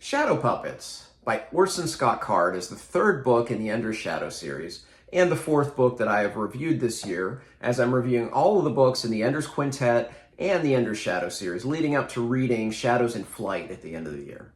Shadow Puppets by Orson Scott Card is the third book in the Ender's Shadow series, and the fourth book that I have reviewed this year, as I'm reviewing all of the books in the Ender's Quintet and the Ender's Shadow series, leading up to reading Shadows in Flight at the end of the year.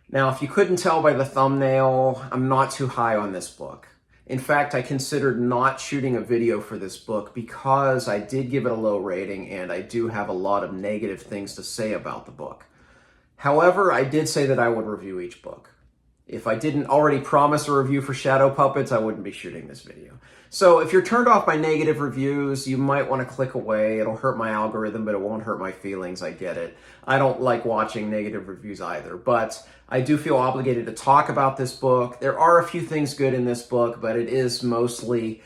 Now, if you couldn't tell by the thumbnail, I'm not too high on this book. In fact, I considered not shooting a video for this book because I did give it a low rating and I do have a lot of negative things to say about the book. However, I did say that I would review each book. If I didn't already promise a review for Shadow Puppets, I wouldn't be shooting this video. So if you're turned off by negative reviews, you might want to click away. It'll hurt my algorithm, but it won't hurt my feelings. I get it. I don't like watching negative reviews either, but I do feel obligated to talk about this book. There are a few things good in this book, but it is mostly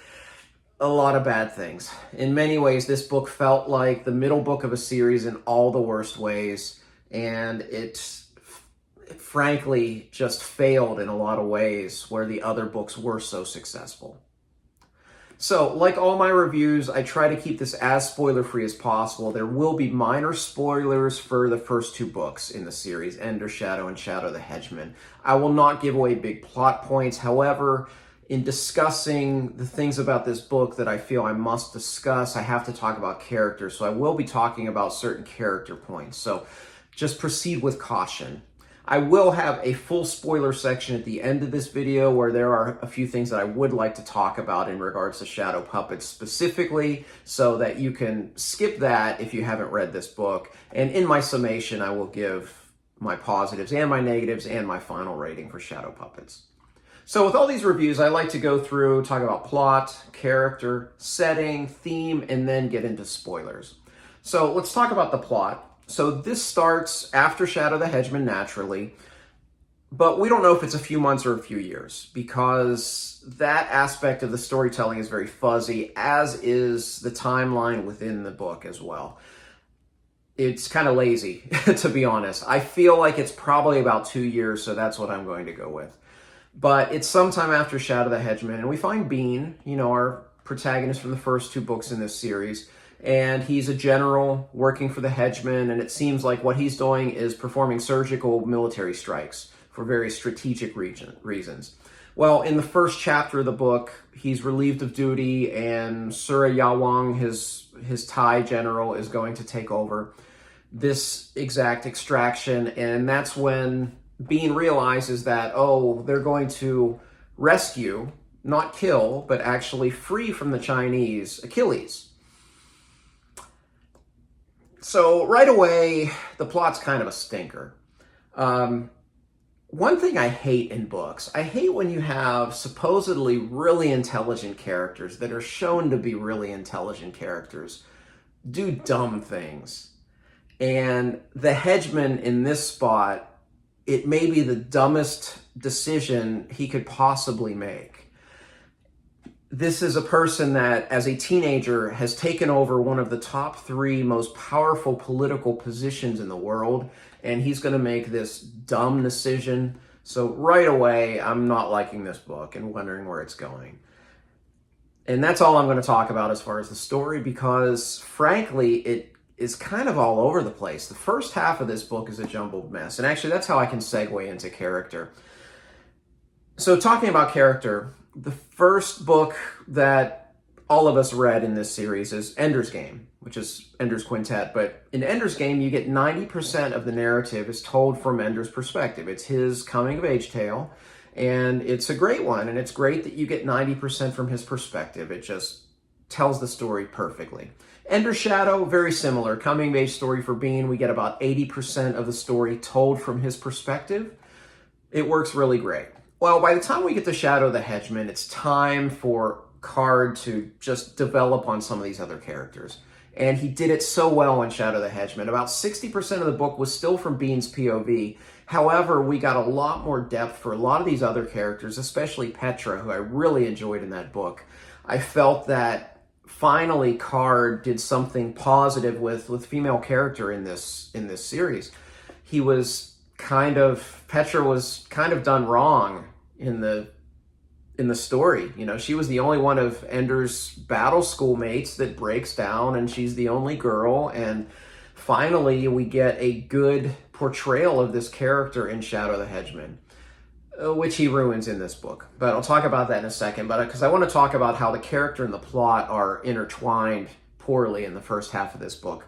a lot of bad things. In many ways, this book felt like the middle book of a series in all the worst ways. And it frankly just failed in a lot of ways where the other books were so successful. So, like all my reviews, I try to keep this as spoiler-free as possible. There will be minor spoilers for the first two books in the series, Ender's Shadow and Shadow the Hedgeman. I will not give away big plot points. However, in discussing the things about this book that I feel I must discuss, I have to talk about characters. So I will be talking about certain character points. So just proceed with caution. I will have a full spoiler section at the end of this video where there are a few things that I would like to talk about in regards to Shadow Puppets specifically, so that you can skip that if you haven't read this book. And in my summation, I will give my positives and my negatives and my final rating for Shadow Puppets. So with all these reviews, I like to go through, talk about plot, character, setting, theme, and then get into spoilers. So let's talk about the plot. So this starts after Shadow the Hedgeman naturally, but we don't know if it's a few months or a few years because that aspect of the storytelling is very fuzzy, as is the timeline within the book as well. It's kind of lazy, to be honest. I feel like it's probably about 2 years, so that's what I'm going to go with. But it's sometime after Shadow the Hedgeman, and we find Bean, our protagonist from the first two books in this series, and he's a general working for the Hedgeman, and it seems like what he's doing is performing surgical military strikes for very strategic reasons. Well, in the first chapter of the book, he's relieved of duty, and Sura Yawang, his Thai general, is going to take over this exact extraction, and that's when Bean realizes that, they're going to rescue, not kill, but actually free from the Chinese Achilles. So right away, the plot's kind of a stinker. One thing I hate in books, I hate when you have supposedly really intelligent characters that are shown to be really intelligent characters do dumb things. And the Hedgeman in this spot, it may be the dumbest decision he could possibly make. This is a person that, as a teenager, has taken over one of the top 3 most powerful political positions in the world, and he's going to make this dumb decision. So right away, I'm not liking this book and wondering where it's going. And that's all I'm going to talk about as far as the story, because frankly, it is kind of all over the place. The first half of this book is a jumbled mess, and actually that's how I can segue into character. So talking about character, the first book that all of us read in this series is Ender's Game, which is Ender's Quintet. But in Ender's Game, you get 90% of the narrative is told from Ender's perspective. It's his coming-of-age tale, and it's a great one. And it's great that you get 90% from his perspective. It just tells the story perfectly. Ender's Shadow, very similar. Coming-of-age story for Bean. We get about 80% of the story told from his perspective. It works really great. Well, by the time we get to Shadow the Hedgeman, it's time for Card to just develop on some of these other characters. And he did it so well in Shadow the Hedgeman. About 60% of the book was still from Bean's POV. However, we got a lot more depth for a lot of these other characters, especially Petra, who I really enjoyed in that book. I felt that finally Card did something positive with female character in this series. Petra was kind of done wrong in the story. She was the only one of Ender's battle schoolmates that breaks down, and she's the only girl, and finally we get a good portrayal of this character in Shadow the Hedgeman, which he ruins in this book. But I'll talk about that in a second, but because I want to talk about how the character and the plot are intertwined poorly in the first half of this book.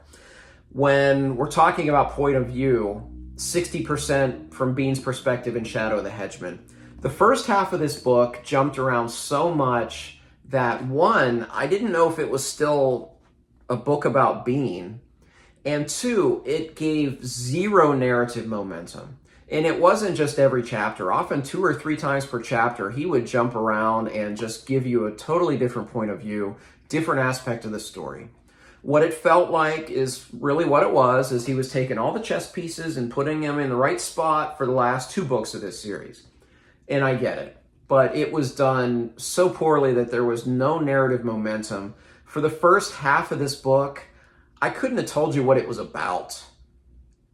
When we're talking about point of view, 60% from Bean's perspective in Shadow the Hedgeman. The first half of this book jumped around so much that, one, I didn't know if it was still a book about Bean, and two, it gave zero narrative momentum. And it wasn't just every chapter. Often 2 or 3 times per chapter, he would jump around and just give you a totally different point of view, different aspect of the story. What it felt like is really what it was, is he was taking all the chess pieces and putting them in the right spot for the last 2 books of this series. And I get it. But it was done so poorly that there was no narrative momentum. For the first half of this book, I couldn't have told you what it was about,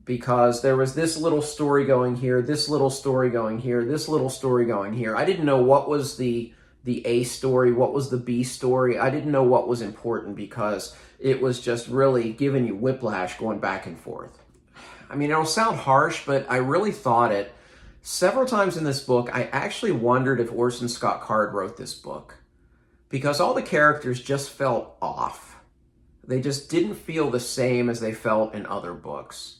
because there was this little story going here, this little story going here, this little story going here. I didn't know what was the A story, what was the B story. I didn't know what was important, because it was just really giving you whiplash going back and forth. I mean, it'll sound harsh, but I really thought it. Several times in this book, I actually wondered if Orson Scott Card wrote this book, because all the characters just felt off. They just didn't feel the same as they felt in other books.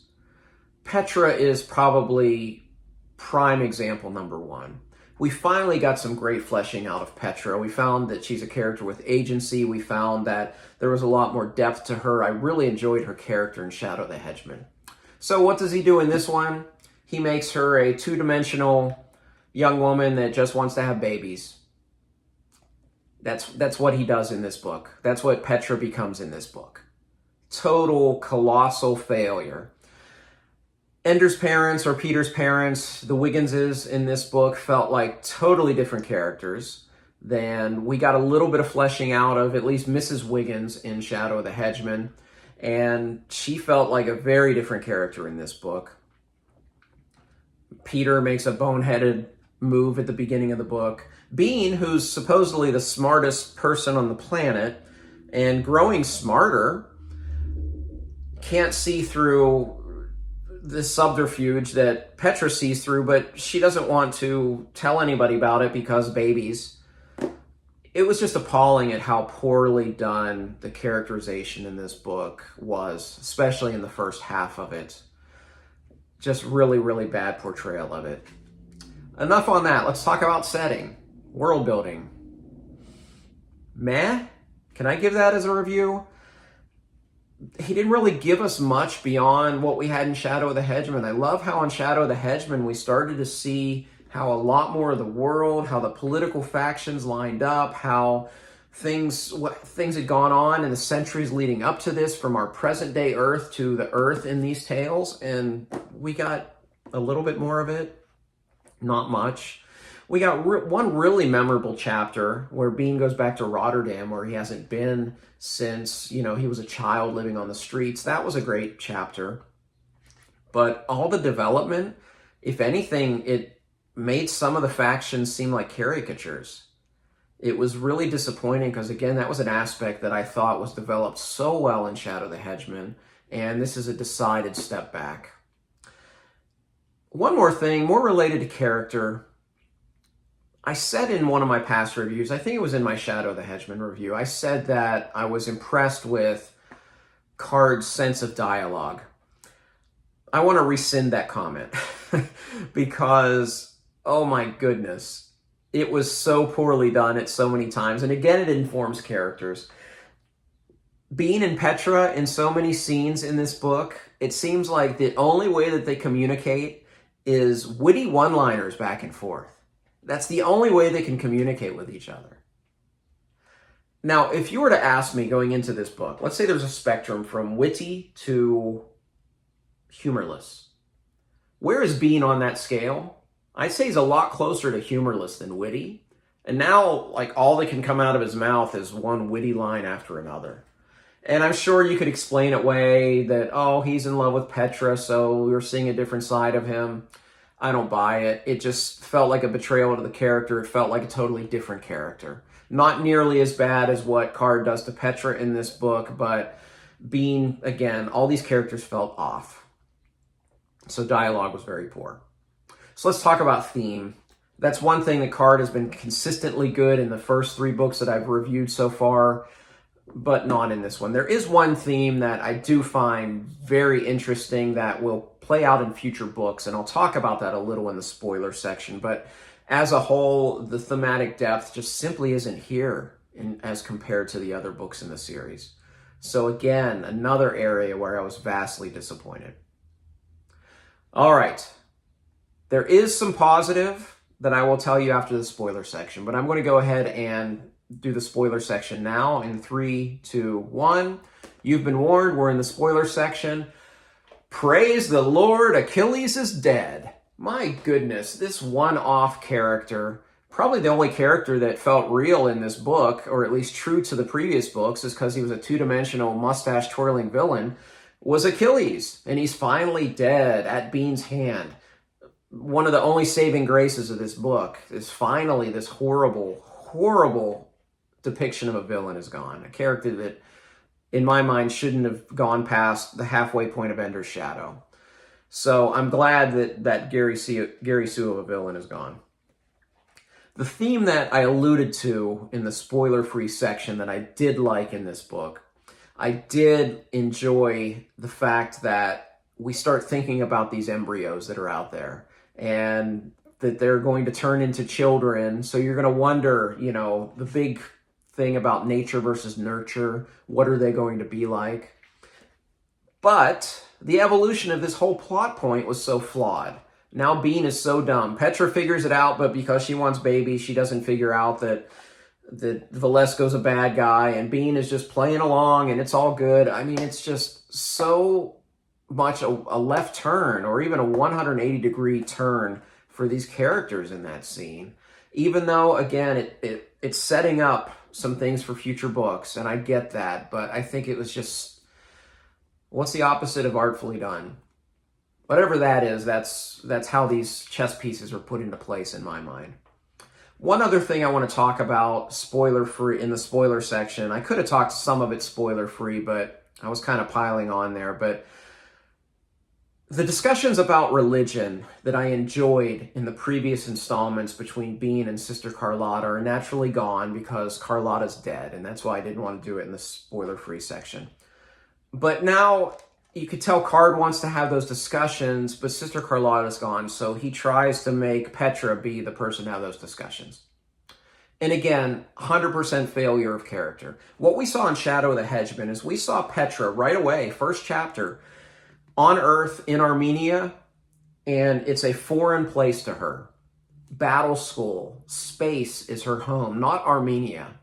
Petra is probably prime example number 1. We finally got some great fleshing out of Petra. We found that she's a character with agency. We found that there was a lot more depth to her. I really enjoyed her character in Shadow the Hedgeman. So what does he do in this one? He makes her a 2-dimensional young woman that just wants to have babies. That's what he does in this book. That's what Petra becomes in this book. Total colossal failure. Ender's parents, or Peter's parents, the Wigginses in this book, felt like totally different characters than we got a little bit of fleshing out of, at least Mrs. Wiggins in Shadow the Hedgeman. And she felt like a very different character in this book. Peter makes a boneheaded move at the beginning of the book. Bean, who's supposedly the smartest person on the planet and growing smarter, can't see through the subterfuge that Petra sees through, but she doesn't want to tell anybody about it because babies. It was just appalling at how poorly done the characterization in this book was, especially in the first half of it. Just really, really bad portrayal of it. Enough on that. Let's talk about setting. World building. Meh? Can I give that as a review? He didn't really give us much beyond what we had in Shadow the Hedgeman. I love how in Shadow the Hedgeman we started to see how a lot more of the world, how the political factions lined up, how things had gone on in the centuries leading up to this, from our present day Earth to the Earth in these tales, and we got a little bit more of it. Not much. We got one really memorable chapter where Bean goes back to Rotterdam, where he hasn't been since, he was a child living on the streets. That was a great chapter. But all the development, if anything, it made some of the factions seem like caricatures. It was really disappointing because, again, that was an aspect that I thought was developed so well in Shadow the Hedgeman, and this is a decided step back. One more thing, more related to character. I said in one of my past reviews, I think it was in my Shadow the Hedgeman review, I said that I was impressed with Card's sense of dialogue. I want to rescind that comment because, oh my goodness, it was so poorly done at so many times. And again, it informs characters. Bean and Petra in so many scenes in this book, it seems like the only way that they communicate is witty one-liners back and forth. That's the only way they can communicate with each other. Now, if you were to ask me going into this book, let's say there's a spectrum from witty to humorless. Where is Bean on that scale? I'd say he's a lot closer to humorless than witty. And now, like, all that can come out of his mouth is one witty line after another. And I'm sure you could explain it away that, oh, he's in love with Petra, so we're seeing a different side of him. I don't buy it. It just felt like a betrayal to the character. It felt like a totally different character. Not nearly as bad as what Card does to Petra in this book, but Bean, again, all these characters felt off. So dialogue was very poor. So let's talk about theme. That's one thing that Card has been consistently good in the first 3 books that I've reviewed so far, but not in this one. There is one theme that I do find very interesting that will play out in future books, and I'll talk about that a little in the spoiler section. But as a whole, the thematic depth just simply isn't here as compared to the other books in the series. So again, another area where I was vastly disappointed. All right. There is some positive that I will tell you after the spoiler section, but I'm going to go ahead and do the spoiler section now in 3, 2, 1. You've been warned. We're in the spoiler section. Praise the Lord, Achilles is dead. My goodness, this one-off character, probably the only character that felt real in this book, or at least true to the previous books, is because he was a two-dimensional mustache-twirling villain, was Achilles. And he's finally dead at Bean's hand. One of the only saving graces of this book is finally this horrible, horrible depiction of a villain is gone. A character that, in my mind, shouldn't have gone past the halfway point of Ender's Shadow. So I'm glad that Gary Sue of a villain is gone. The theme that I alluded to in the spoiler-free section that I did like in this book, I did enjoy the fact that we start thinking about these embryos that are out there and that they're going to turn into children. So you're going to wonder, the big thing about nature versus nurture, what are they going to be like? But the evolution of this whole plot point was so flawed. Now Bean is so dumb. Petra figures it out, but because she wants babies, she doesn't figure out that Valesco's a bad guy, and Bean is just playing along, and it's all good. I mean, it's just so much a left turn, or even a 180-degree turn for these characters in that scene. Even though, again, it's setting up some things for future books, and I get that, but I think it was just, what's the opposite of artfully done? Whatever that is, that's how these chess pieces are put into place in my mind. One other thing I want to talk about spoiler-free in the spoiler section. I could have talked some of it spoiler-free, but I was kind of piling on there. But the discussions about religion that I enjoyed in the previous installments between Bean and Sister Carlotta are naturally gone because Carlotta's dead, and that's why I didn't want to do it in the spoiler-free section. But now you could tell Card wants to have those discussions, but Sister Carlotta's gone, so he tries to make Petra be the person to have those discussions. And again, 100% failure of character. What we saw in Shadow of the Hedgeman is we saw Petra right away, first chapter, on Earth in Armenia, and it's a foreign place to her. Battle school, space is her home, not Armenia.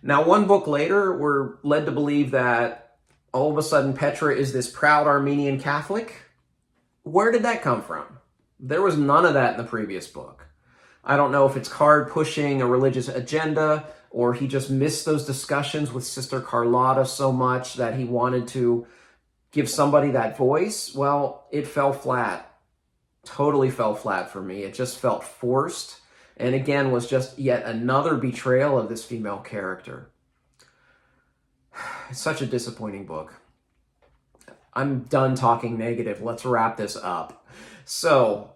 Now, one book later, we're led to believe that all of a sudden Petra is this proud Armenian Catholic. Where did that come from? There was none of that in the previous book. I don't know if it's Card pushing a religious agenda, or he just missed those discussions with Sister Carlotta so much that he wanted to give somebody that voice. Well, it fell flat. Totally fell flat for me. It just felt forced. And again, was just yet another betrayal of this female character. It's such a disappointing book. I'm done talking negative. Let's wrap this up. So,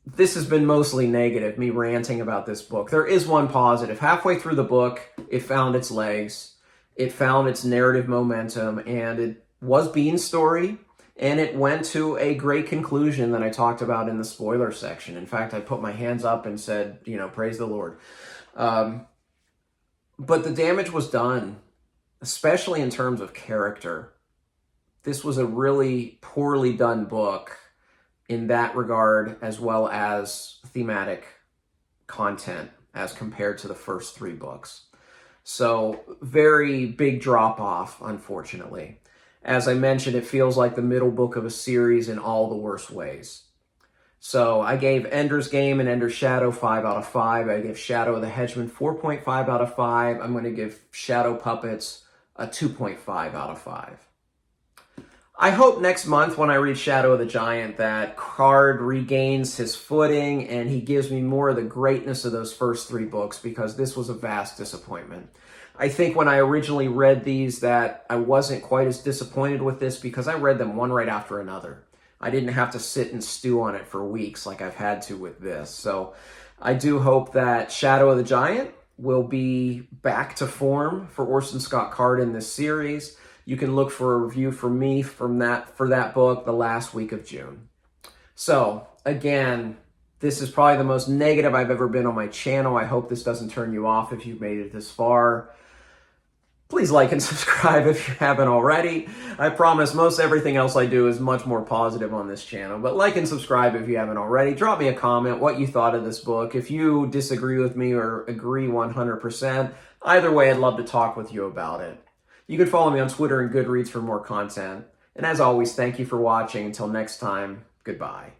this has been mostly negative, me ranting about this book. There is one positive. Halfway through the book, it found its legs. It found its narrative momentum, and it was Bean's story, and it went to a great conclusion that I talked about in the spoiler section. In fact, I put my hands up and said, praise the Lord. But the damage was done, especially in terms of character. This was a really poorly done book in that regard, as well as thematic content as compared to the first 3 books. So, very big drop-off, unfortunately. As I mentioned, it feels like the middle book of a series in all the worst ways. So, I gave Ender's Game and Ender's Shadow 5 out of 5. I gave Shadow of the Hedgeman 4.5 out of 5. I'm going to give Shadow Puppets a 2.5 out of 5. I hope next month when I read Shadow of the Giant that Card regains his footing and he gives me more of the greatness of those first 3 books, because this was a vast disappointment. I think when I originally read these that I wasn't quite as disappointed with this because I read them one right after another. I didn't have to sit and stew on it for weeks like I've had to with this. So I do hope that Shadow of the Giant will be back to form for Orson Scott Card in this series. You can look for a review from me for that book the last week of June. So again, this is probably the most negative I've ever been on my channel. I hope this doesn't turn you off if you've made it this far. Please like and subscribe if you haven't already. I promise most everything else I do is much more positive on this channel, but like and subscribe if you haven't already. Drop me a comment what you thought of this book. If you disagree with me or agree 100%, either way, I'd love to talk with you about it. You can follow me on Twitter and Goodreads for more content. And as always, thank you for watching. Until next time, goodbye.